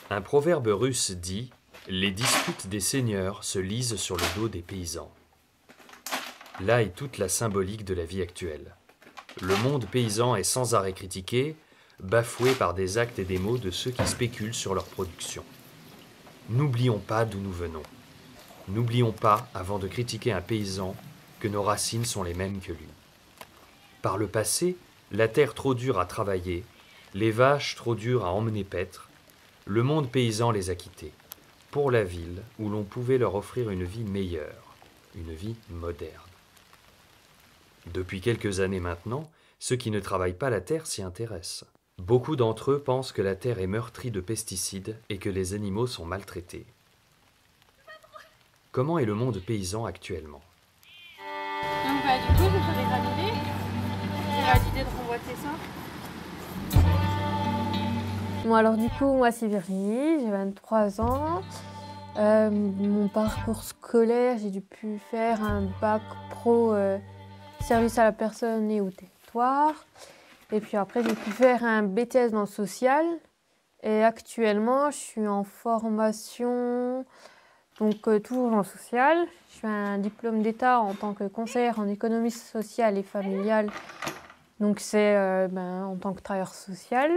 Un proverbe russe dit « Les disputes des seigneurs se lisent sur le dos des paysans ». Là est toute la symbolique de la vie actuelle. Le monde paysan est sans arrêt critiqué, bafoué par des actes et des mots de ceux qui spéculent sur leur production. N'oublions pas d'où nous venons. N'oublions pas, avant de critiquer un paysan, que nos racines sont les mêmes que lui. Par le passé, la terre trop dure à travailler, les vaches trop dures à emmener paître, le monde paysan les a quittés, pour la ville où l'on pouvait leur offrir une vie meilleure, une vie moderne. Depuis quelques années maintenant, ceux qui ne travaillent pas la terre s'y intéressent. Beaucoup d'entre eux pensent que la terre est meurtrie de pesticides et que les animaux sont maltraités. Comment est le monde paysan actuellement? Donc du coup, je serais validée. C'est validé de renvoi de tes seins. Bon, alors du coup, moi c'est Virginie, j'ai 23 ans. Mon parcours scolaire, j'ai dû pu faire un bac pro service à la personne et au territoire. Et puis après, j'ai pu faire un BTS dans le social. Et actuellement, je suis en formation, donc toujours dans le social. Je fais un diplôme d'État en tant que conseillère en économie sociale et familiale. Donc c'est en tant que travailleur social.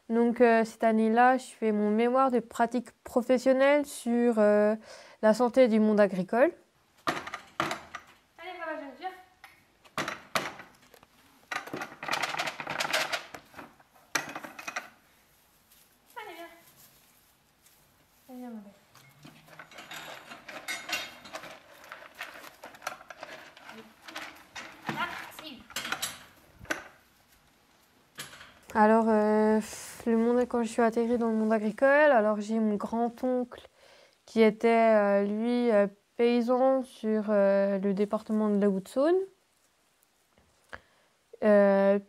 Donc cette année-là, je fais mon mémoire de pratique professionnelle sur la santé du monde agricole. Allez, voilà, je viens. Allez, viens. Allez, viens, ma belle. Alors, quand je suis atterrie dans le monde agricole, alors j'ai mon grand-oncle qui était, lui, paysan sur le département de la Haute-Saône.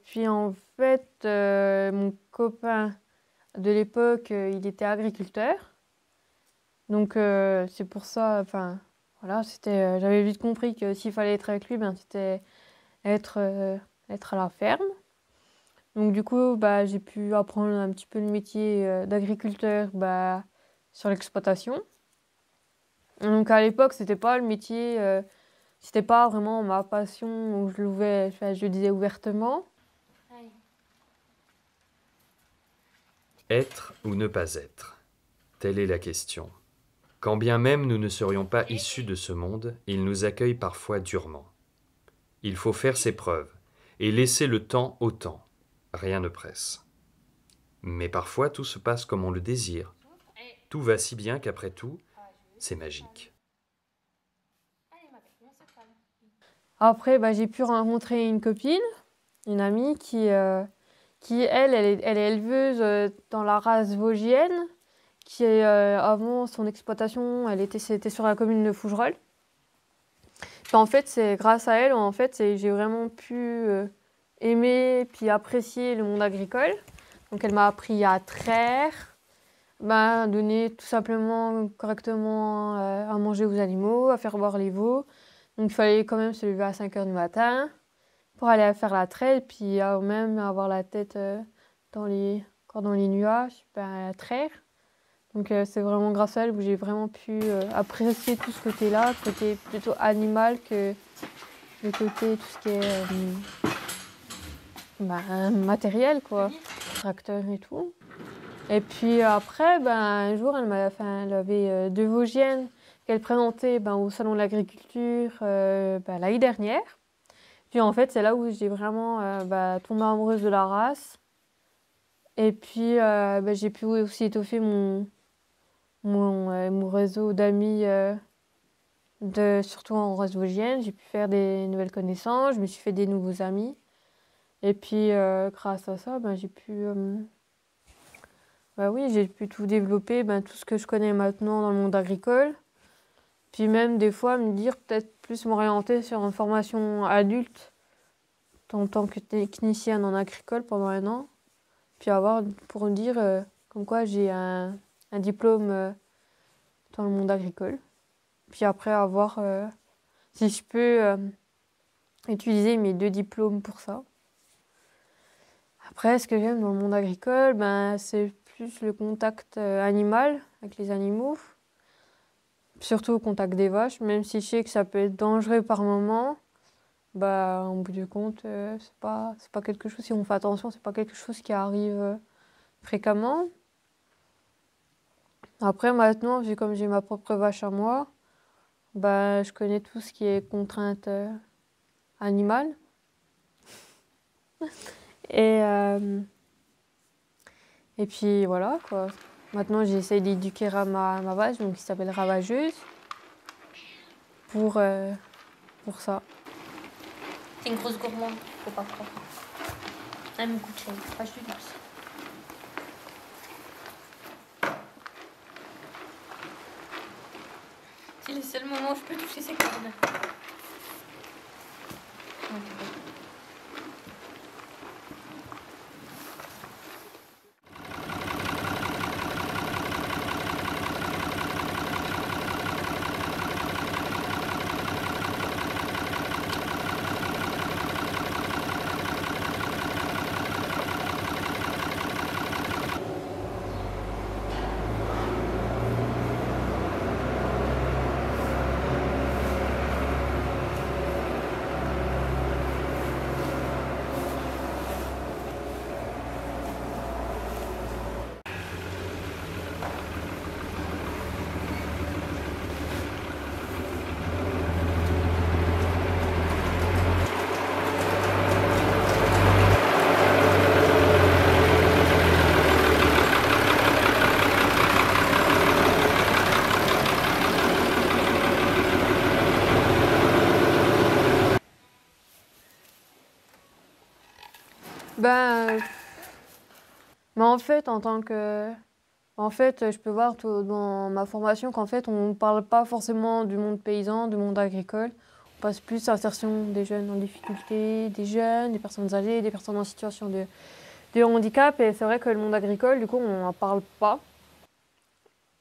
Puis en fait, mon copain de l'époque, il était agriculteur. Donc c'est pour ça, enfin, voilà, j'avais vite compris que s'il fallait être avec lui, c'était être à la ferme. Donc du coup, j'ai pu apprendre un petit peu le métier d'agriculteur sur l'exploitation. Donc à l'époque, c'était pas le métier, c'était pas vraiment ma passion où je le disais ouvertement. Allez. Être ou ne pas être? Telle est la question. Quand bien même nous ne serions pas issus de ce monde, il nous accueille parfois durement. Il faut faire ses preuves et laisser le temps au temps. Rien ne presse. Mais parfois tout se passe comme on le désire. Tout va si bien qu'après tout, c'est magique. Allez, ma belle, on se calme. Après, j'ai pu rencontrer une copine, une amie qui elle est éleveuse dans la race vosgienne, qui avant son exploitation, c'était sur la commune de Fougerolles. Puis en fait, c'est grâce à elle, j'ai vraiment pu aimer puis apprécier le monde agricole. Donc elle m'a appris à traire, donner tout simplement correctement à manger aux animaux, à faire boire les veaux. Donc il fallait quand même se lever à 5 h du matin pour aller faire la traite, puis même avoir la tête encore dans les nuages, à traire. Donc c'est vraiment grâce à elle où j'ai vraiment pu apprécier tout ce côté-là, le côté plutôt animal que le côté tout ce qui est matériel, quoi, tracteur et tout. Et puis après, un jour, elle avait 2 Vosgiennes qu'elle présentait au Salon de l'Agriculture l'année dernière. Puis en fait, c'est là où j'ai vraiment tombé amoureuse de la race. Et puis j'ai pu aussi étoffer mon réseau d'amis, surtout en race vosgienne. J'ai pu faire des nouvelles connaissances, je me suis fait des nouveaux amis. Et puis grâce à ça, j'ai pu tout développer, tout ce que je connais maintenant dans le monde agricole. Puis même des fois me dire peut-être plus m'orienter sur une formation adulte en tant que technicienne en agricole pendant 1 an. Puis pour me dire comme quoi j'ai un diplôme dans le monde agricole. Puis après avoir si je peux utiliser mes 2 diplômes pour ça. Après, ce que j'aime dans le monde agricole, c'est plus le contact animal avec les animaux, surtout au contact des vaches, même si je sais que ça peut être dangereux par moment. Bah, au bout du compte, c'est pas quelque chose, si on fait attention, c'est pas quelque chose qui arrive fréquemment. Après, maintenant, vu comme j'ai ma propre vache à moi, bah, je connais tout ce qui est contrainte animale. Et, euh, et puis voilà, quoi. Maintenant, j'essaie d'éduquer ma vache, donc qui s'appelle Ravageuse, pour, euh, pour ça. T'es une grosse gourmande, faut pas croire. Elle me goûte pas du luxe. C'est le seul moment où je peux toucher ses cornes. Ben, mais en fait, je peux voir dans ma formation qu'en fait, on ne parle pas forcément du monde paysan, du monde agricole. On passe plus à l'insertion des jeunes en difficulté, des jeunes, des personnes âgées, des personnes en situation de handicap. Et c'est vrai que le monde agricole, du coup, on n'en parle pas.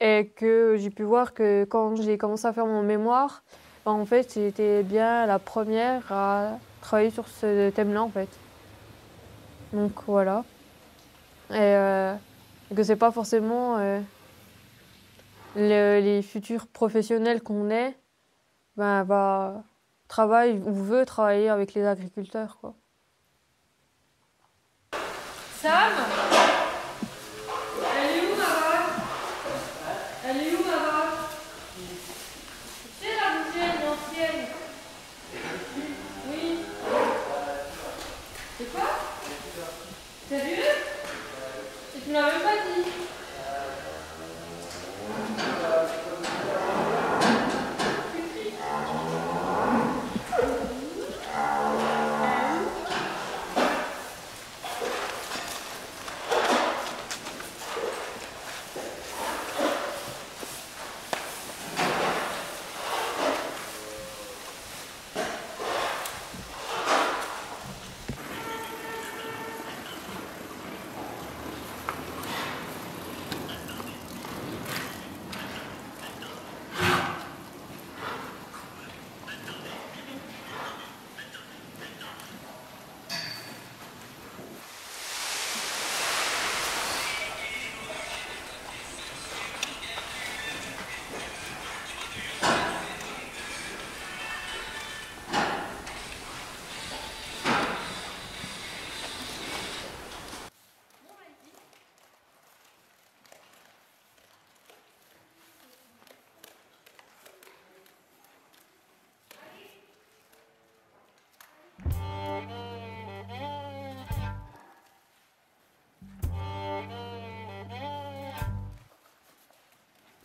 Et que j'ai pu voir que quand j'ai commencé à faire mon mémoire, ben, en fait, j'étais bien la première à travailler sur ce thème-là, en fait. Donc voilà. Et que c'est pas forcément les futurs professionnels qu'on est, ben, travaille ou veut travailler avec les agriculteurs, quoi. Sam, elle est où ma vache? Elle est où ma vache? C'est la bouteille ancienne. Oui. C'est quoi? Sérieux? Et tu m'as même pas dit.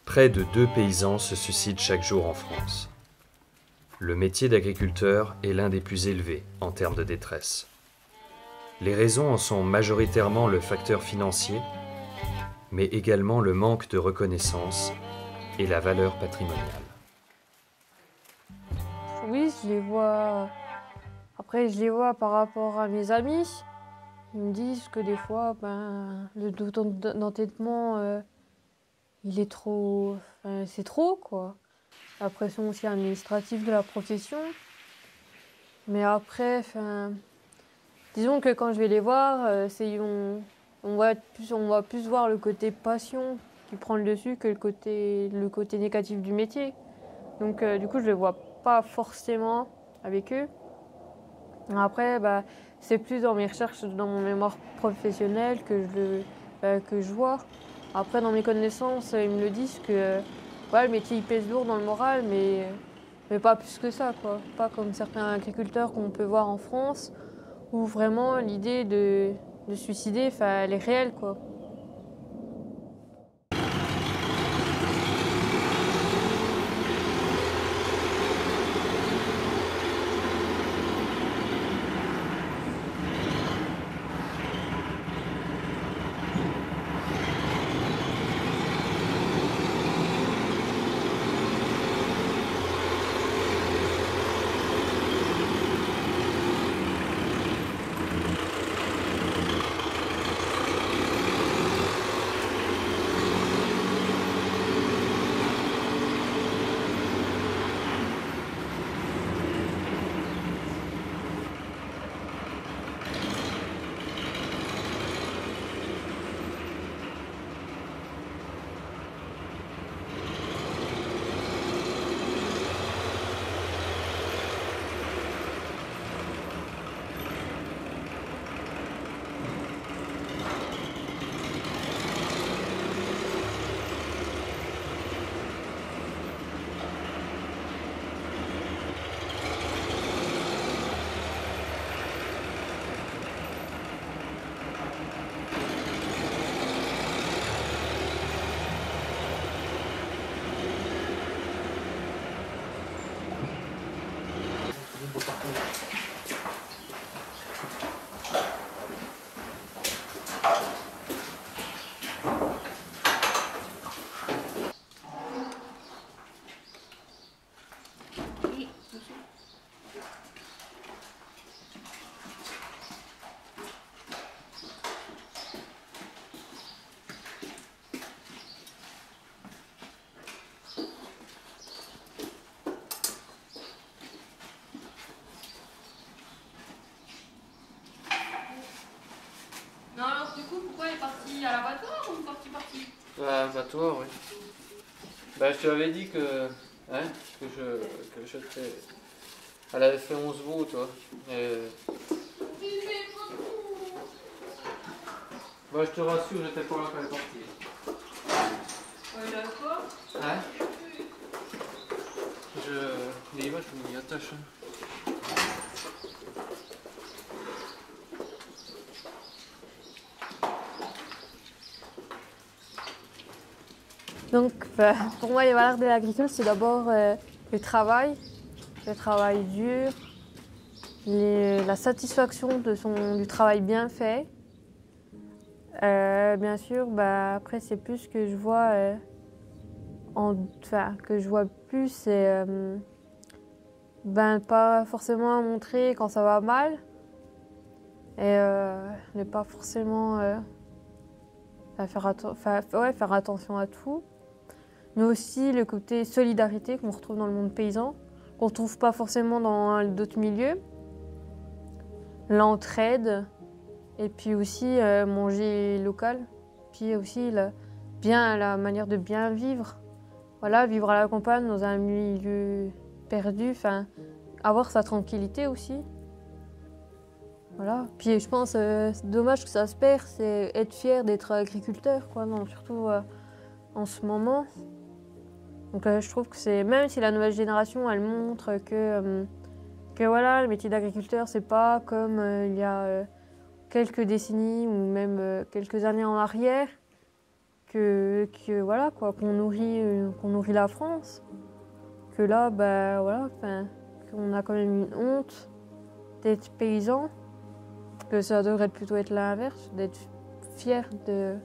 Près de 2 paysans se suicident chaque jour en France. Le métier d'agriculteur est l'un des plus élevés en termes de détresse. Les raisons en sont majoritairement le facteur financier, mais également le manque de reconnaissance et la valeur patrimoniale. Oui, je les vois. Après, je les vois par rapport à mes amis. Ils me disent que des fois, ben, le taux d'entêtement, il est trop. Enfin, c'est trop, quoi. La pression aussi administrative de la profession. Mais après, enfin, disons que quand je vais les voir, ils ont on va plus voir le côté passion qui prend le dessus que le côté négatif du métier. Donc du coup, je ne le vois pas forcément avec eux. Après, bah, c'est plus dans mes recherches, dans mon mémoire professionnelle que je vois. Après, dans mes connaissances, ils me le disent que ouais, le métier il pèse lourd dans le moral, mais pas plus que ça, quoi. Pas comme certains agriculteurs qu'on peut voir en France, où vraiment l'idée de se suicider, elle est réelle, quoi. Non, alors du coup, pourquoi elle est partie à l'abattoir ou partie À l'abattoir, oui. Bah, je te l'avais dit que, hein, que je t'ai... Elle avait fait 11 veaux, toi. Et... Bah, je te rassure, j'étais pas là quand elle est partie. Ouais, d'accord. Hein? Les images, je m'y attache. Hein. Donc, bah, pour moi, les valeurs de l'agriculture, c'est d'abord le travail dur, la satisfaction du travail bien fait. Bien sûr, bah, après, c'est plus que je vois, plus, c'est ben, pas forcément montrer quand ça va mal et ne pas forcément faire attention à tout. Mais aussi le côté solidarité qu'on retrouve dans le monde paysan, qu'on ne retrouve pas forcément dans d'autres milieux. L'entraide, et puis aussi manger local, puis aussi la manière de bien vivre. Voilà, vivre à la campagne dans un milieu perdu, avoir sa tranquillité aussi. Voilà. Puis je pense, c'est dommage que ça se perd, c'est être fier d'être agriculteur, quoi, non, surtout en ce moment. Donc je trouve que c'est, même si la nouvelle génération, elle montre que voilà, le métier d'agriculteur, c'est pas comme il y a quelques décennies ou même quelques années en arrière, que voilà, quoi, qu'on nourrit la France. Que là, bah voilà, qu'on a quand même une honte d'être paysan, que ça devrait plutôt être l'inverse, d'être fier de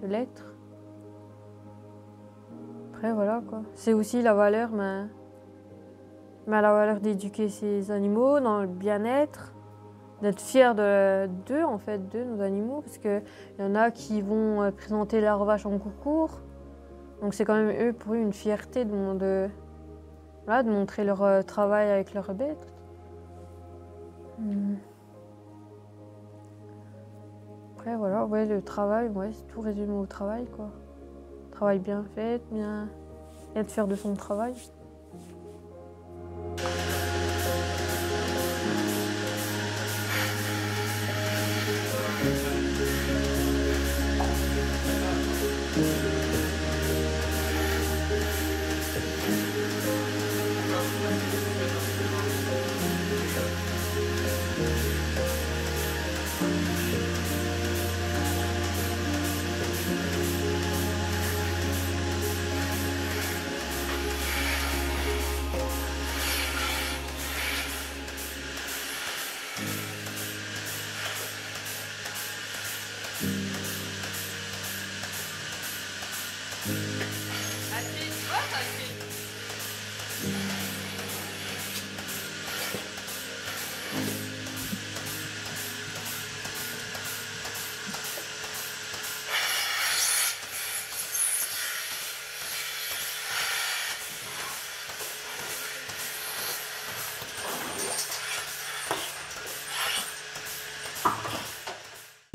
l'être. Après, voilà, quoi. C'est aussi la valeur, la valeur d'éduquer ces animaux dans le bien-être, d'être fier d'eux, en fait, de nos animaux, parce qu'il y en a qui vont présenter leurs vaches en concours. Donc c'est quand même eux, pour eux, une fierté de montrer leur travail avec leurs bêtes. Après, voilà, ouais, le travail, ouais, c'est tout résumé au travail, quoi. Travail bien fait, bien être fier de son travail.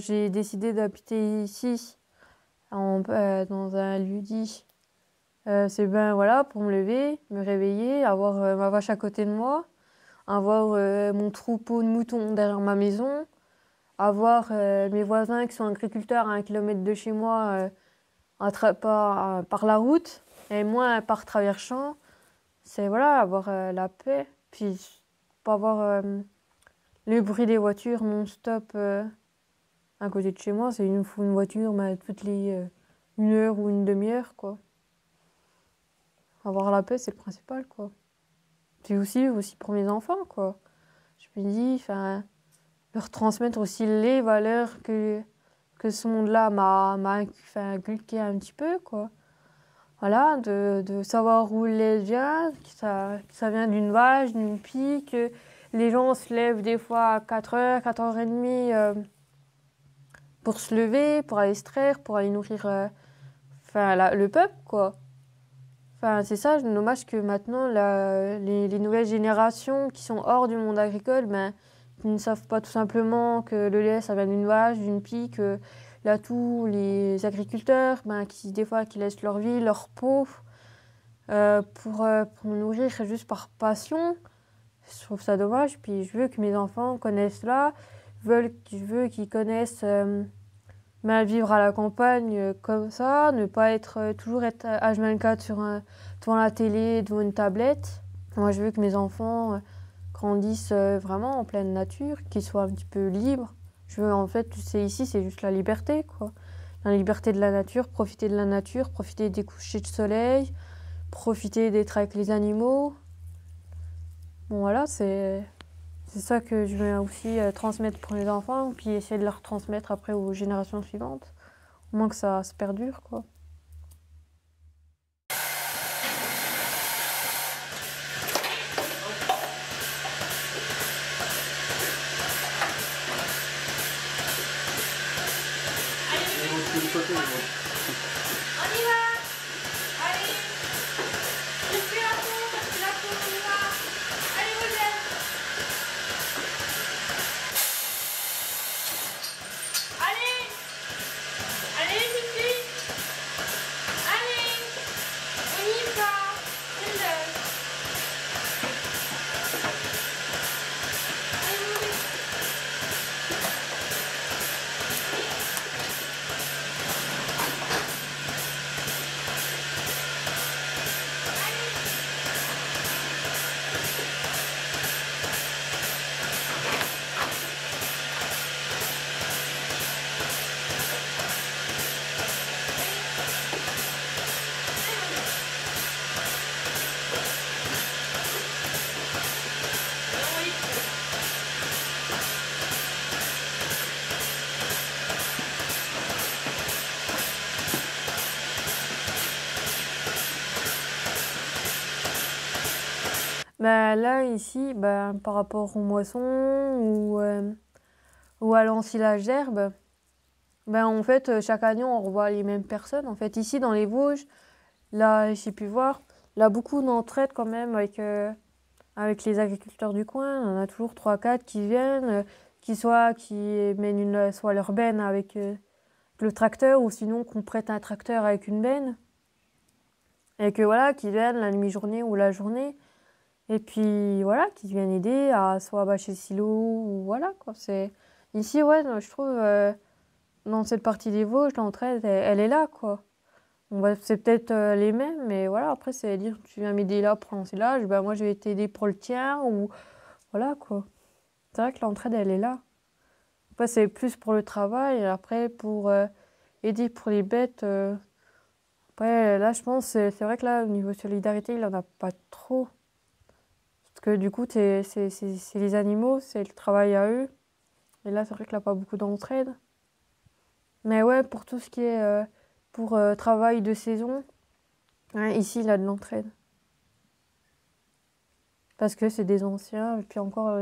J'ai décidé d'habiter ici, dans un lieu-dit. C'est ben voilà, pour me lever, me réveiller, avoir ma vache à côté de moi, avoir mon troupeau de moutons derrière ma maison, avoir mes voisins qui sont agriculteurs à 1 kilomètre de chez moi par la route, et moi par travers champs. C'est voilà, avoir la paix, puis pas avoir le bruit des voitures non-stop à côté de chez moi. C'est une voiture toutes les 1 heure ou une demi-heure, quoi. Avoir la paix, c'est le principal, quoi. Puis aussi pour mes enfants, quoi. Je me dis, enfin, leur transmettre aussi les valeurs que ce monde-là m'a inculqué un petit peu, quoi. Voilà, de savoir où le lait vient, que ça vient d'une vache, d'une pie, que les gens se lèvent des fois à 4h, 4h30 pour se lever, pour aller extraire, pour aller nourrir le peuple, quoi. Enfin, c'est ça, dommage que maintenant, les nouvelles générations qui sont hors du monde agricole, qui ne savent pas tout simplement que le lait, ça vient d'une vache, d'une pie, que là, tous les agriculteurs, qui laissent leur vie, leur peau, pour nourrir juste par passion. Je trouve ça dommage, puis je veux que mes enfants connaissent là, je veux qu'ils connaissent vivre à la campagne comme ça, ne pas toujours être H24 devant la télé, devant une tablette. Moi, je veux que mes enfants grandissent vraiment en pleine nature, qu'ils soient un petit peu libres. Je veux, en fait, ici, c'est juste la liberté, quoi. La liberté de la nature, profiter des couchers de soleil, profiter d'être avec les animaux. Bon, voilà, c'est ça que je veux aussi transmettre pour les enfants, puis essayer de leur transmettre après aux générations suivantes. Au moins que ça se perdure, quoi. Là, ici, par rapport aux moissons ou à l'ensilage d'herbe, en fait, chaque année, on revoit les mêmes personnes. En fait, ici, dans les Vosges, là, j'ai pu voir, il y a beaucoup d'entraide quand même avec les agriculteurs du coin. On en a toujours 3-4 qui viennent, qui mènent soit leur benne avec le tracteur, ou sinon qu'on prête un tracteur avec une benne. Et que voilà, qu'ils viennent la demi-journée ou la journée. Et puis voilà, qu'ils viennent aider à soit bâcher le silo, ou voilà quoi. Ici, ouais, je trouve, dans cette partie des Vosges, l'entraide, elle est là quoi. C'est peut-être les mêmes, mais voilà, après, c'est dire, tu viens m'aider là pour l'ensilage, ben moi je vais t'aider pour le tien, ou voilà quoi. C'est vrai que l'entraide, elle est là. Après, c'est plus pour le travail, et après, pour aider pour les bêtes. Après, là, je pense, c'est vrai que là, au niveau solidarité, il en a pas trop. Parce que du coup, c'est les animaux, c'est le travail à eux. Et là, c'est vrai qu'il n'y a pas beaucoup d'entraide. Mais ouais, pour tout ce qui est pour travail de saison, ouais, ici, il a de l'entraide. Parce que c'est des anciens, et puis encore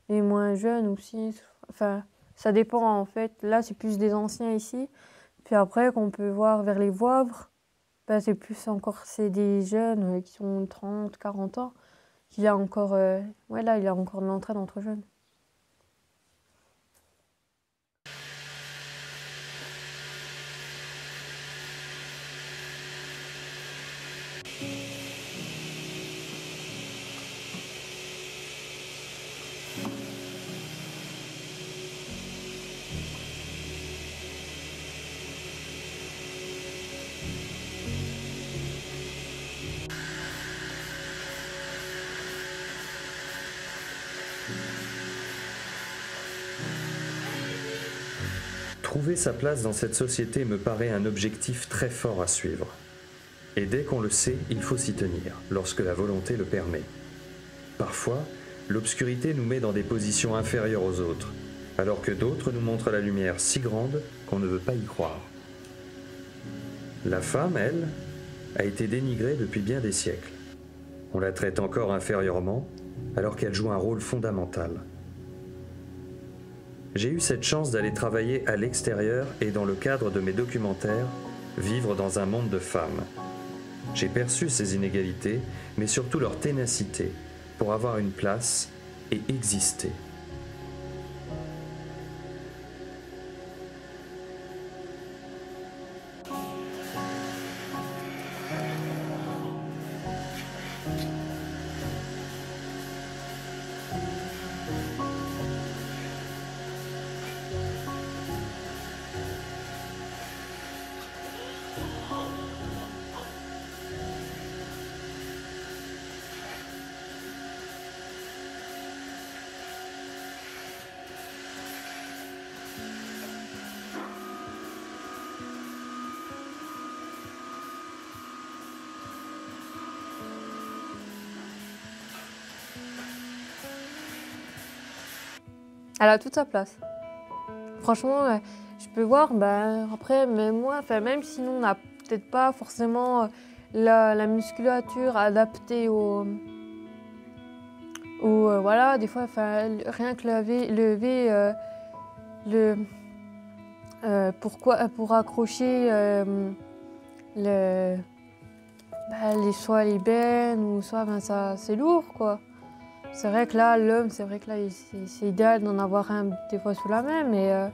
les moins jeunes aussi. Enfin, ça dépend en fait. Là, c'est plus des anciens ici. Puis après, qu'on peut voir vers les Voivres, ben, c'est plus encore, c'est des jeunes qui ont 30, 40 ans. Il y a encore, ouais, là, il y a encore de l'entraide entre jeunes. Trouver sa place dans cette société me paraît un objectif très fort à suivre. Et dès qu'on le sait, il faut s'y tenir, lorsque la volonté le permet. Parfois, l'obscurité nous met dans des positions inférieures aux autres, alors que d'autres nous montrent la lumière si grande qu'on ne veut pas y croire. La femme, elle, a été dénigrée depuis bien des siècles. On la traite encore inférieurement, alors qu'elle joue un rôle fondamental. J'ai eu cette chance d'aller travailler à l'extérieur et dans le cadre de mes documentaires, vivre dans un monde de femmes. J'ai perçu ces inégalités, mais surtout leur ténacité, pour avoir une place et exister. Elle a toute sa place. Franchement, je peux voir, ben, après, même moi, même si nous, on n'a peut-être pas forcément la musculature adaptée voilà, des fois, rien que lever pour accrocher soit les bennes, ou soit, ben, ça, c'est lourd, quoi. C'est vrai que là, l'homme, c'est idéal d'en avoir un des fois sous la main, mais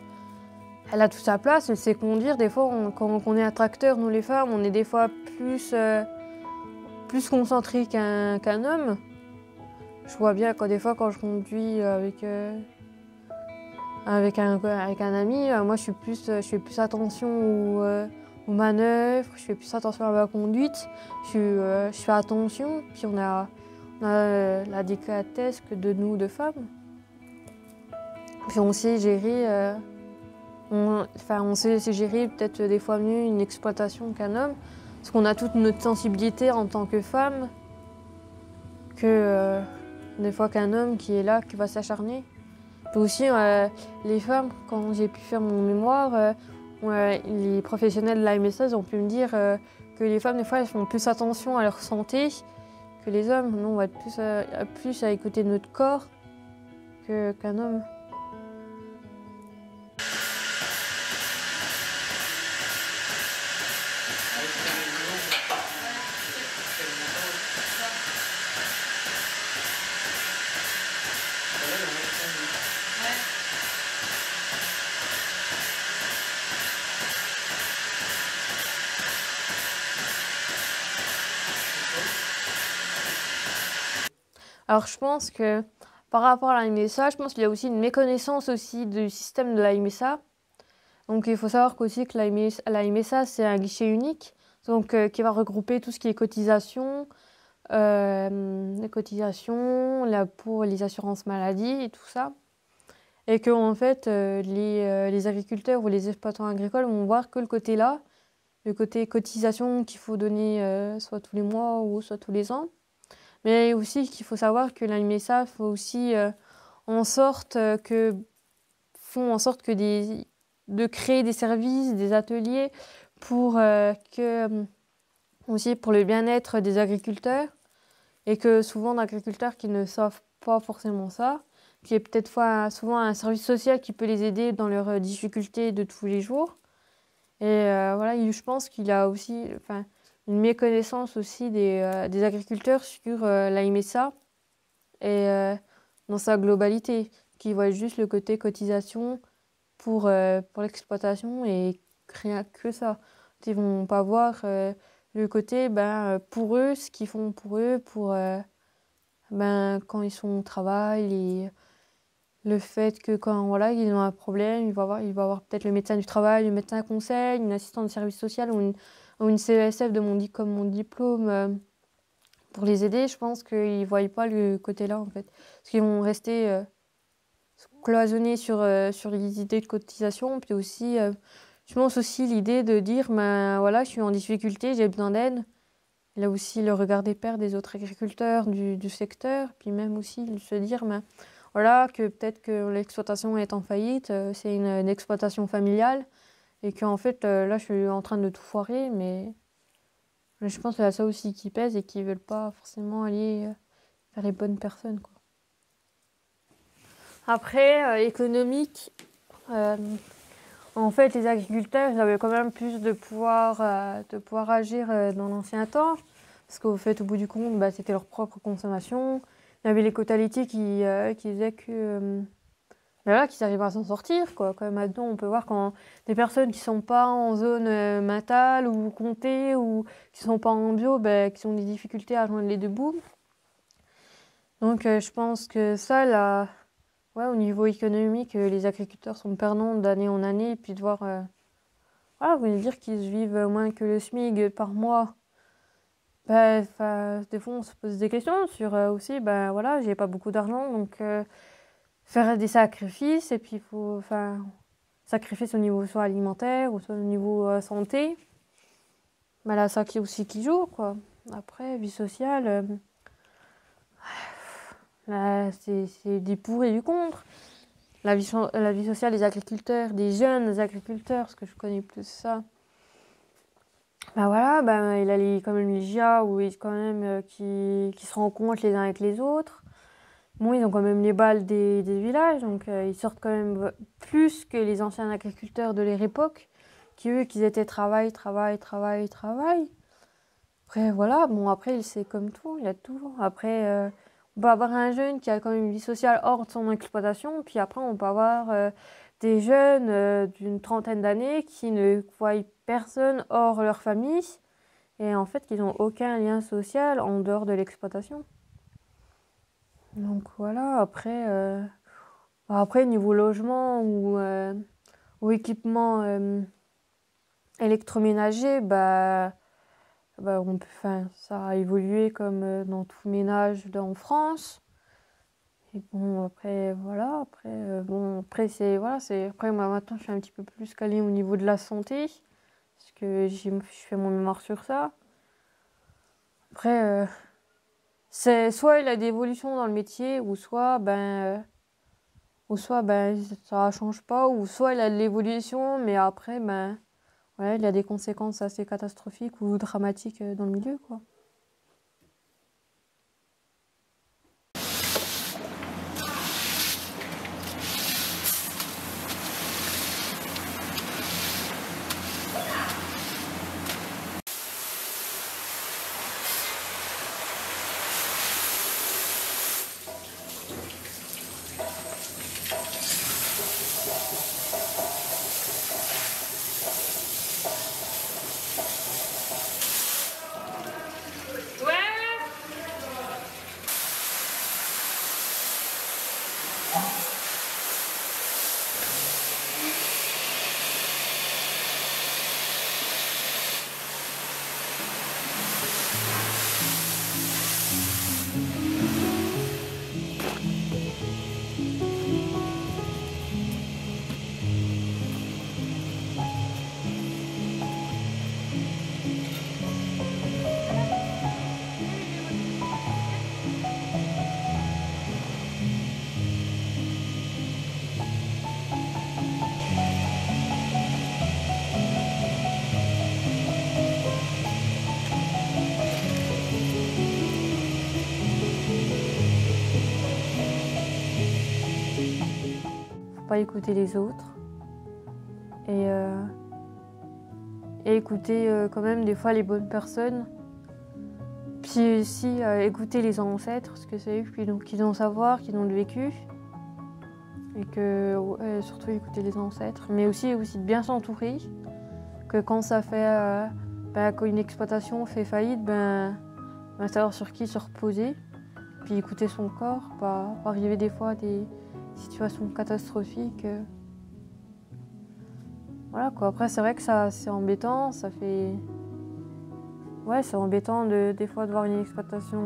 elle a toute sa place, elle sait conduire. Des fois, quand on est un tracteur, nous les femmes, on est des fois plus concentrés qu'un homme. Je vois bien des fois quand je conduis avec un ami, moi je fais plus attention aux manœuvres, je fais plus attention à ma conduite, je fais attention, puis on a la délicatesse que de nous, de femmes. Puis on sait gérer, on sait gérer peut-être des fois mieux une exploitation qu'un homme, parce qu'on a toute notre sensibilité en tant que femme, que des fois qu'un homme qui est là, qui va s'acharner. Puis aussi, les femmes, quand j'ai pu faire mon mémoire, les professionnels de la MSS ont pu me dire que les femmes, des fois, elles font plus attention à leur santé que les hommes. Nous, on va être plus à écouter notre corps qu'un homme. Alors je pense que par rapport à la MSA, je pense qu'il y a aussi une méconnaissance aussi du système de la MSA. Donc il faut savoir qu'aussi que la MSA, c'est un guichet unique, donc qui va regrouper tout ce qui est cotisation, les cotisations pour les assurances maladie et tout ça. Et que en fait, les agriculteurs ou les exploitants agricoles vont voir que le côté là, le côté cotisation qu'il faut donner soit tous les mois ou soit tous les ans. Mais aussi qu'il faut savoir que la MSA faut aussi en sorte font en sorte que de créer des services, des ateliers pour aussi pour le bien-être des agriculteurs et que souvent d'agriculteurs qui ne savent pas forcément ça, qui est peut-être souvent un service social qui peut les aider dans leurs difficultés de tous les jours. Et voilà, je pense qu'il y a aussi une méconnaissance aussi des agriculteurs sur la MSA et dans sa globalité, qui voient juste le côté cotisation pour l'exploitation et rien que ça. Ils vont pas voir le côté, pour eux, ce qu'ils font pour eux, quand ils sont au travail et le fait que quand voilà, ils ont un problème, il va avoir peut-être le médecin du travail, le médecin conseil, une assistante de service social ou une CESF comme mon diplôme pour les aider. Je pense qu'ils ne voient pas le côté-là en fait. Parce qu'ils vont rester cloisonnés sur les idées de cotisation. Puis aussi, je pense aussi l'idée de dire, voilà, je suis en difficulté, j'ai besoin d'aide. Là aussi, le regard des pairs des autres agriculteurs du secteur. Puis même aussi se dire, voilà, que peut-être que l'exploitation est en faillite, c'est une exploitation familiale et qu'en fait, là, je suis en train de tout foirer, mais je pense qu'il y a ça aussi qui pèse et qui ne veulent pas forcément aller vers les bonnes personnes, quoi. Après, économique, en fait, les agriculteurs, ils avaient quand même plus de pouvoir agir dans l'ancien temps, parce qu'au fait, au bout du compte, c'était leur propre consommation. Il y avait les quotas laitiers qui faisaient que qu'ils arrivaient à s'en sortir, quoi. Comme maintenant, on peut voir quand des personnes qui sont pas en zone matale ou comté ou qui sont pas en bio, qui ont des difficultés à joindre les deux bouts. Donc, je pense que ça, là, ouais, au niveau économique, les agriculteurs sont perdants d'année en année, et puis de voir, voilà, vous voulez dire qu'ils vivent moins que le SMIC par mois. Des fois, on se pose des questions sur aussi, voilà, j'ai pas beaucoup d'argent, donc faire des sacrifices, et puis il faut sacrifice au niveau soit alimentaire ou soit au niveau santé. Là, ça qui aussi qui joue, quoi. Après, vie sociale, là, c'est du pour et du contre. La vie sociale des agriculteurs, des jeunes agriculteurs, parce que je connais plus ça. Voilà, il a quand même les GIA où ils quand même qui se rencontrent les uns avec les autres. Bon, ils ont quand même les balles des villages, donc ils sortent quand même plus que les anciens agriculteurs de leur époque, qui eux, qu'ils étaient travail. Après, voilà, après, c'est comme tout, il y a tout. Après, on peut avoir un jeune qui a quand même une vie sociale hors de son exploitation, puis après, on peut avoir des jeunes d'une trentaine d'années qui ne voient personne hors leur famille, et en fait, qu'ils n'ont aucun lien social en dehors de l'exploitation. Donc voilà, après niveau logement ou équipement électroménager, ça a évolué comme dans tout ménage en France. Et bon, après, voilà, après moi maintenant je suis un petit peu plus calée au niveau de la santé, parce que je fais mon mémoire sur ça. Après, c'est soit il a des évolutions dans le métier, ou soit ça change pas, ou soit il a de l'évolution, mais après il y a des conséquences assez catastrophiques ou dramatiques dans le milieu, quoi. Pas écouter les autres et écouter quand même des fois les bonnes personnes, puis aussi écouter les ancêtres, ce que c'est eux qui ont le savoir, qui ont le vécu, et que surtout écouter les ancêtres, mais aussi de bien s'entourer, que quand ça fait quand une exploitation fait faillite, savoir sur qui se reposer, puis écouter son corps, pas arriver des fois à des situation catastrophique. Voilà quoi. Après c'est vrai que ça c'est embêtant, ça fait. Ouais, c'est embêtant des fois de voir une exploitation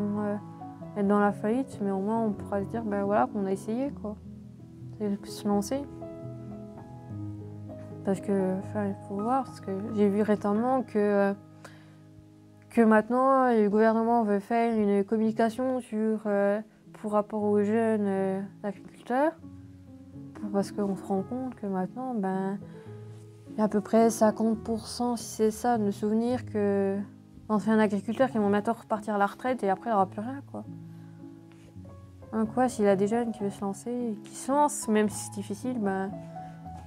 être dans la faillite, mais au moins on pourra se dire voilà qu'on a essayé quoi. C'est se lancer. Parce que il faut voir, parce que j'ai vu récemment que maintenant le gouvernement veut faire une communication pour rapport aux jeunes agriculteurs, parce qu'on se rend compte que maintenant, il y a à peu près 50%, si c'est ça, de souvenirs que d'anciens agriculteurs qui vont bientôt repartir à la retraite et après il n'y aura plus rien, quoi. Donc ouais, s'il y a des jeunes qui veulent se lancer, et qui se lancent, même si c'est difficile,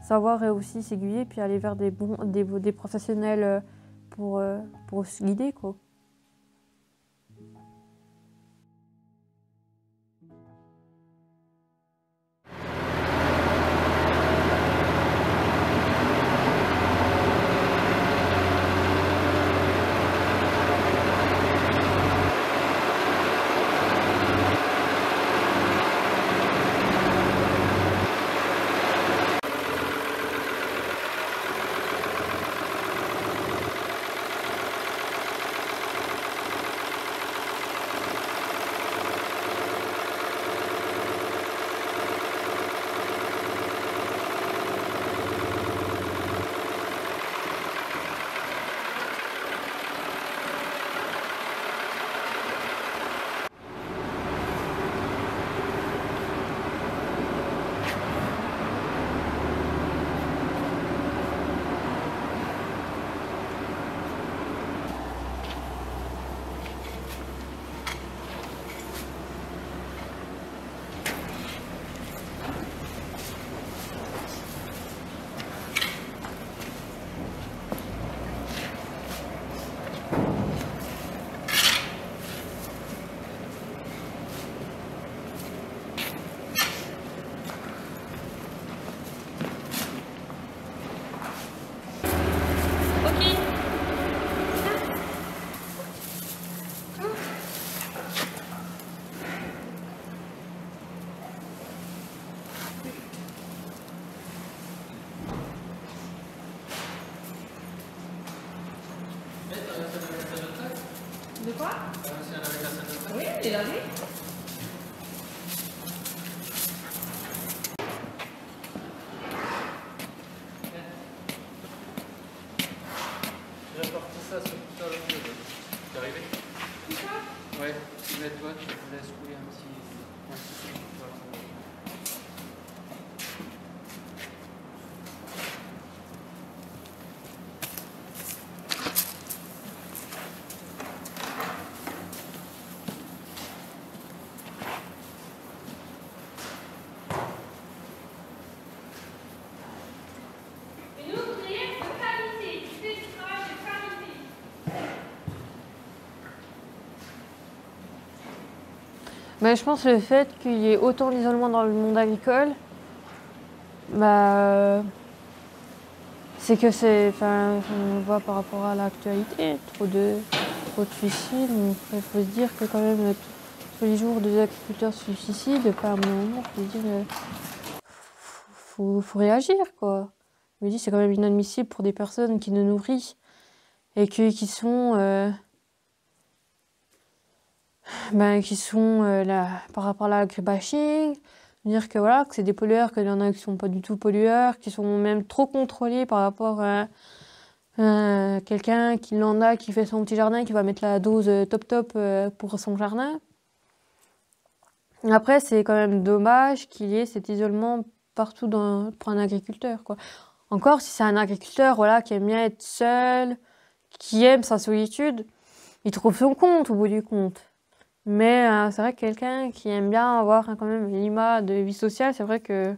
savoir aussi s'aiguiller puis aller vers des professionnels pour se guider, quoi. De quoi? Oui, elle est lavée. J'ai apporté ça sur tout à l'heure. T'es arrivé? Tout ça? Ouais, mets-toi, je te laisse rouler un petit. Voilà. Je pense que le fait qu'il y ait autant d'isolement dans le monde agricole, c'est que on voit par rapport à l'actualité, trop de suicides, donc il faut se dire que quand même tous les jours des agriculteurs se suicident, pas à un moment, je veux dire, faut réagir, quoi. Je me dis, c'est quand même inadmissible pour des personnes qui nous nourrissent et qui sont, là, par rapport à l'agribashing, dire que voilà, que c'est des pollueurs, qu'il y en a qui sont pas du tout pollueurs, qui sont même trop contrôlés par rapport à quelqu'un qui en a, qui fait son petit jardin, qui va mettre la dose top pour son jardin. Après, c'est quand même dommage qu'il y ait cet isolement partout pour un agriculteur, quoi. Encore, si c'est un agriculteur, voilà, qui aime bien être seul, qui aime sa solitude, il trouve son compte au bout du compte. Mais c'est vrai que quelqu'un qui aime bien avoir quand même l'image de vie sociale, c'est vrai que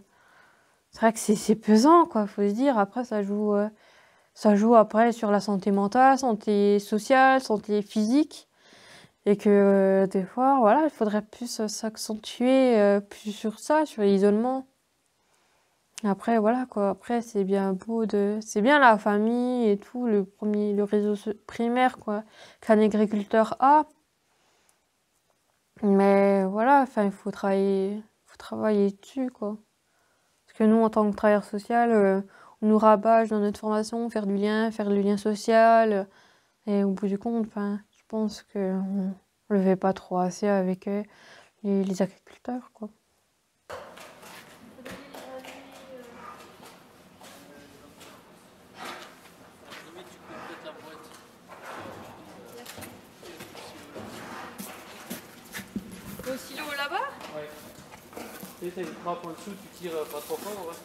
c'est pesant, quoi, faut se dire. Après, ça joue après sur la santé mentale, santé sociale, santé physique. Et que des fois, voilà, il faudrait plus s'accentuer plus sur ça, sur l'isolement. Après, voilà, quoi. Après, c'est bien c'est bien la famille et tout, le réseau primaire, quoi, qu'un agriculteur a. Mais voilà, enfin, il faut travailler dessus, quoi. Parce que nous, en tant que travailleur social, on nous rabâche dans notre formation, faire du lien social. Et au bout du compte, enfin, je pense qu'on le fait pas trop assez avec les agriculteurs, quoi. Au silo là-bas? Ouais. Tu sais, t'as une trappe en dessous, tu tires pas trop fort, ouais.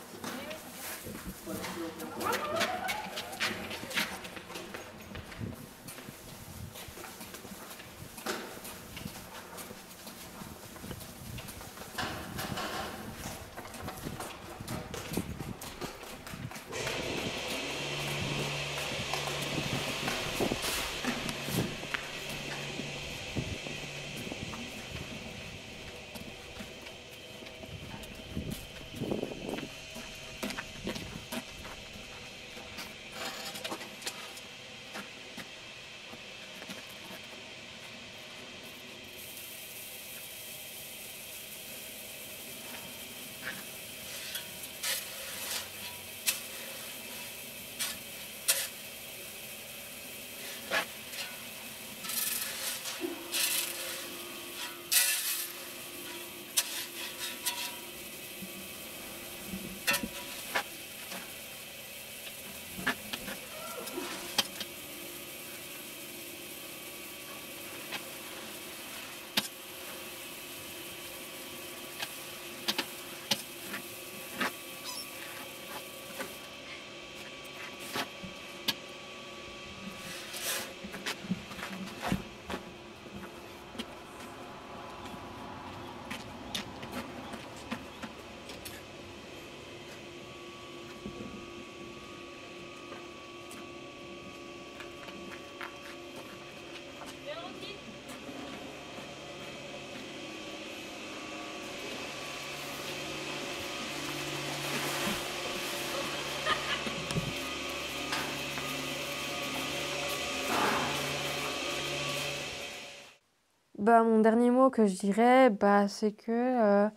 Mon dernier mot que je dirais, c'est que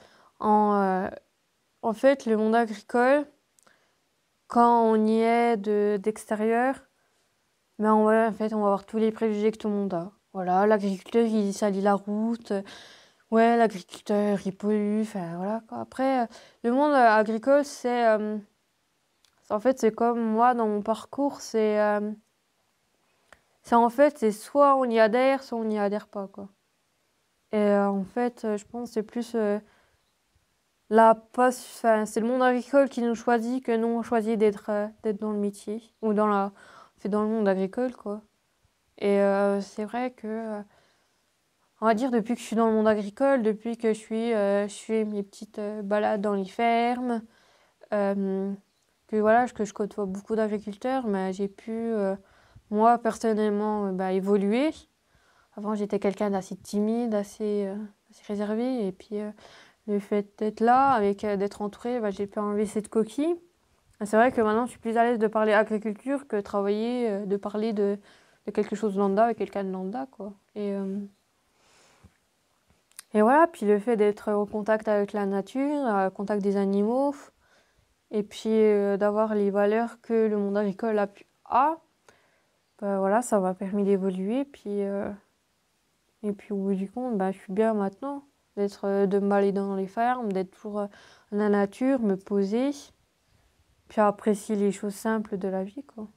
en fait, le monde agricole, quand on y est d'extérieur, en fait, on va avoir tous les préjugés que tout le monde a. Voilà, l'agriculteur, il salit la route. Ouais, l'agriculteur, il pollue. Enfin, voilà, quoi. Après, le monde agricole, en fait, c'est comme moi, dans mon parcours, en fait, c'est soit on y adhère, soit on n'y adhère pas, quoi. Et en fait, je pense que c'est plus c'est le monde agricole qui nous choisit que nous, on choisit d'être dans le métier ou dans le monde agricole, quoi. Et c'est vrai que, on va dire, depuis que je suis dans le monde agricole, depuis que je fais mes petites balades dans les fermes, que voilà, que je côtoie beaucoup d'agriculteurs, mais j'ai pu, moi, personnellement, évoluer. Avant, j'étais quelqu'un d'assez timide, assez réservé. Et puis, le fait d'être là, d'être entourée, j'ai pu enlever cette coquille. Et c'est vrai que maintenant, je suis plus à l'aise de parler agriculture que de parler de quelque chose de lambda avec quelqu'un de lambda, quoi. Et voilà, puis le fait d'être au contact avec la nature, au contact des animaux, et puis d'avoir les valeurs que le monde agricole a, bah, voilà, ça m'a permis d'évoluer. Et puis au bout du compte, bah, je suis bien maintenant de me balader dans les fermes, d'être toujours dans la nature, me poser, puis apprécier les choses simples de la vie, quoi.